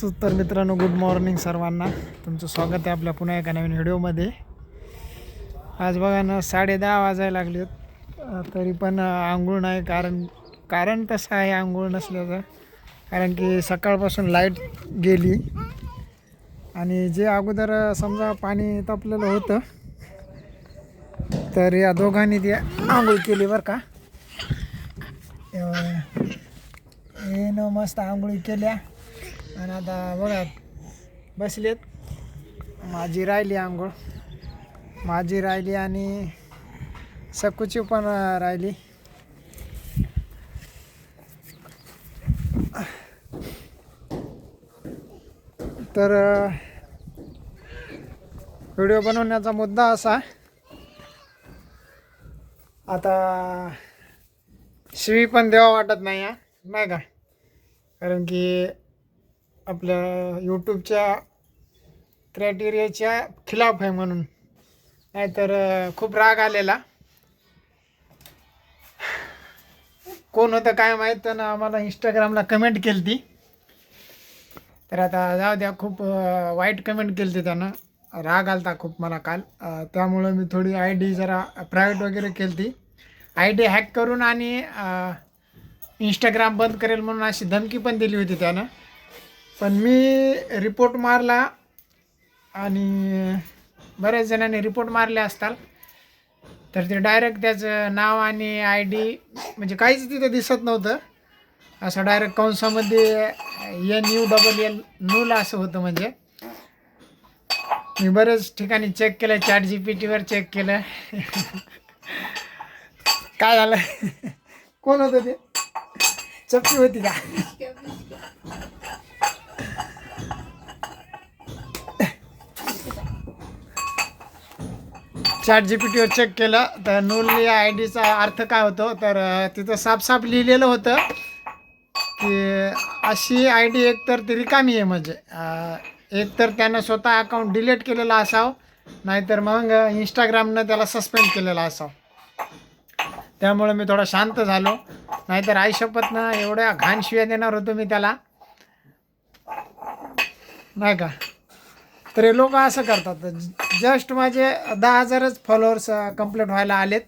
तर मित्रांनो, good morning सर्वांना. तुमचं स्वागत आहे आपल्या पुन्हा एका नवीन व्हिडिओमध्ये. आज बघा ना 10:30 वाजायला लागले, तरी पण आंघोळ नाही. कारण तसं आहे आंघोळ नसल्याचं, कारण की सकाळपासून लाईट गेली आणि जे अगोदर समजा पाणी तापलेलं होतं, तर या दोघांनी ती आंघोळ केली बरं का. येणं मस्त आंघोळी केल्या आणि आता बघा बसलेत. माझी राहिली आंघोळ, माझी राहिली आणि सकूची पण राहिली. तर व्हिडिओ बनवण्याचा मुद्दा असा, आता शिवी पण द्यावा वाटत नाही नाही का, कारण की आपल्या यूट्यूबच्या क्रायटेरियाच्या खिलाफ आहे म्हणून. नाहीतर खूप राग आलेला. कोण होतं काय माहीत, तर आम्हाला इंस्टाग्रामला कमेंट केली ती. तर आता जाऊ द्या, खूप वाईट कमेंट केली ती त्यानं. राग आलता खूप मला काल. त्यामुळं मी थोडी आय डी जरा प्रायव्हेट वगैरे केली ती. आय डी हॅक करून आणि इंस्टाग्राम बंद करेल म्हणून अशी धमकी पण दिली होती त्यानं. पण मी रिपोर्ट मारला आणि बऱ्याच जणांनी रिपोर्ट मारले असतात. तर ते डायरेक्ट त्याचं नाव आणि आय डी म्हणजे काहीच तिथं दिसत नव्हतं. असं डायरेक्ट कंसामध्ये NULL नूल असं होतं. म्हणजे मी बरेच ठिकाणी चेक केलं, ChatGPTवर चेक केलं. काय झालं? कोण होतं ते? चप्पी होती का? ChatGPTवर चेक केलं तर नूल या आय डीचा अर्थ काय होतो, तर तिथं साफ लिहिलेलं होतं की अशी आय डी एकतर ती रिकामी आहे. म्हणजे एकतर त्यानं स्वतः अकाउंट डिलीट केलेलं असावं, नाहीतर मग इंस्टाग्रामनं त्याला सस्पेंड केलेलं असावं. त्यामुळे मी थोडा शांत झालो, नाहीतर आईशपथनं एवढ्या घाण शिव्या देणार होतो मी त्याला, नाही का. तर हे लोक असं करतात. जस्ट माझे 10,000च फॉलोअर्स कंप्लीट व्हायला आलेत,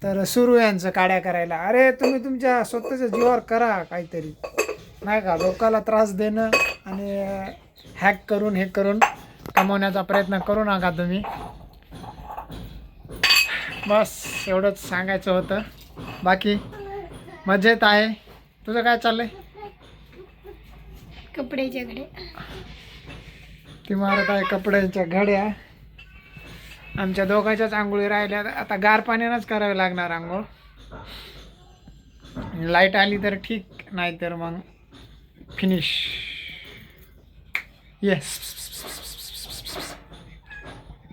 तर सुरू यांचं काड्या करायला. अरे तुम्ही तुमच्या स्वतःच्या जीवावर करा काहीतरी, नाही का. लोकाला त्रास देणं आणि हॅक करून हे करून कमवण्याचा प्रयत्न करू नका तुम्ही. बस एवढंच सांगायचं होतं. बाकी मजेत आहे. तुझं काय चाललंय? कपड्याच्या घड्या ती मारत आहे कपड्यांच्या घड्या. आमच्या दोघांच्याच आंघोळी राहिल्या. आता गार पाण्यानंच करावी लागणार आंघोळ. लाईट आली तर ठीक, नाही तर मग फिनिश. येस,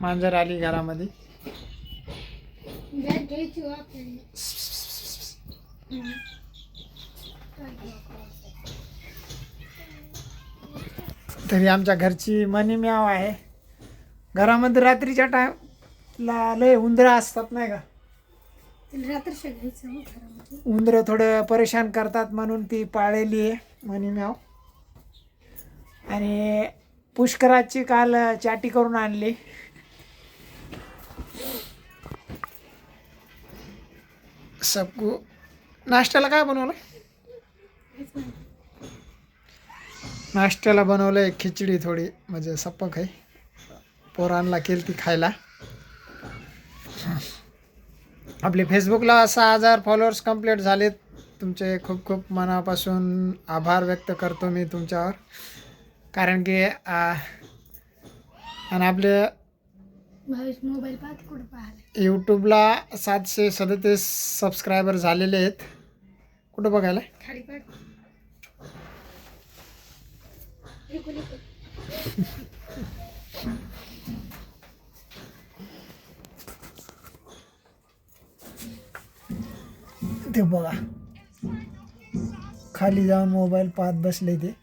मांजर आली घरामध्ये. तरी आमच्या घरची मनी म्याव आहे. घरामध्ये रात्रीच्या टाइमला लय उंदरं असतात, नाही का. उंदरं थोडं परेशान करतात म्हणून ती पाळलेली आहे मनी म्याव. आणि पुष्कराची काल चाटी करून आणली. सबको नाश्त्याला काय बनवलं? नाश्त्याला बनवलं खिचडी, थोडी म्हणजे सपक आहे. पोरांना केली ती खायला. आपले फेसबुकला 6,000 फॉलोअर्स कंप्लीट झालेत. तुमचे खूप खूप मनापासून आभार व्यक्त करतो मी तुमच्यावर. कारण की आणि आपले यूट्यूबला 737 सबस्क्रायबर झालेले आहेत. कुठं बघायला? ते बघा, खाली जाऊन मोबाईल पाहत बसले ते.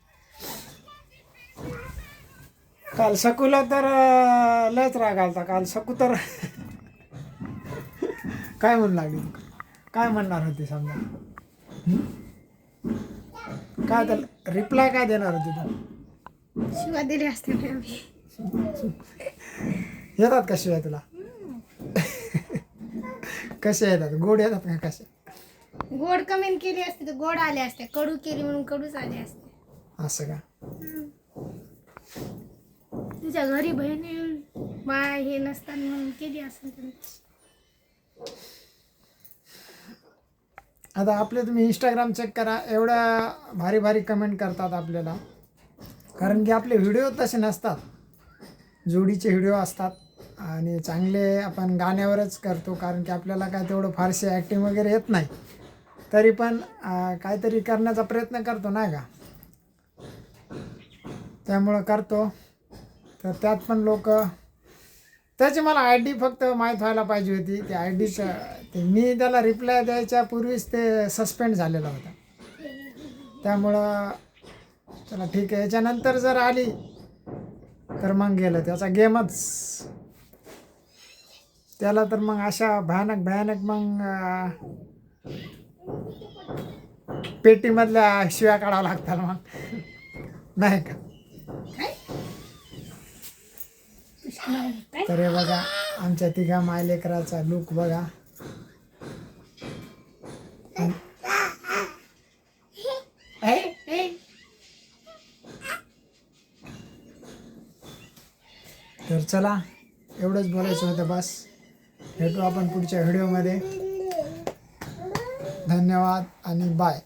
काल सकूला तर लयच राग आलता. काल सकू तर काय म्हणू लागली, काय म्हणणार होती समजा, काय तर रिप्लाय काय देणार होती तू? शिवा दिली असते ना आम्ही. येतात का शिवाय तुला? कशा येतात? गोड येतात का कशा? गोड कमेंट केली असते तर गोड आले असते, कडू केली म्हणून कडूच आले असते. असं का? तुझ्या घरी बहिणी माय हे नसताना म्हणून केली असेल त्यांनी. आता आपले तुम्ही इंस्टाग्राम चेक करा, एवढ्या भारी भारी कमेंट करतात आपल्याला. कारण की आपले व्हिडिओ तसे नसतात, जोडीचे व्हिडिओ असतात आणि चांगले आपण गाण्यावरच करतो. कारण की आपल्याला काय तेवढं फारसे ॲक्टिंग वगैरे येत नाही, तरी पण काहीतरी करण्याचा प्रयत्न करतो नाही का, त्यामुळं करतो. तर त्यात पण लोक, त्याची मला आय डी फक्त माहीत व्हायला पाहिजे होती. त्या आय डीचं ते मी त्याला रिप्लाय द्यायच्या पूर्वीच ते सस्पेंड झालेला होता. त्यामुळं चला ठीक आहे, याच्यानंतर जर आली तर मग गेलं त्याचा गेमच. त्याला तर मग अशा भयानक भयानक मग पेटीमधल्या शिव्या काढावं लागतात मग, नाही का. तर हे बघा आमच्या तिघा मायलेकराचा लुक बघा. तर चला, एवढंच बोलायचं होतं बस. भेटू आपण पुढच्या व्हिडिओमध्ये. धन्यवाद आणि बाय.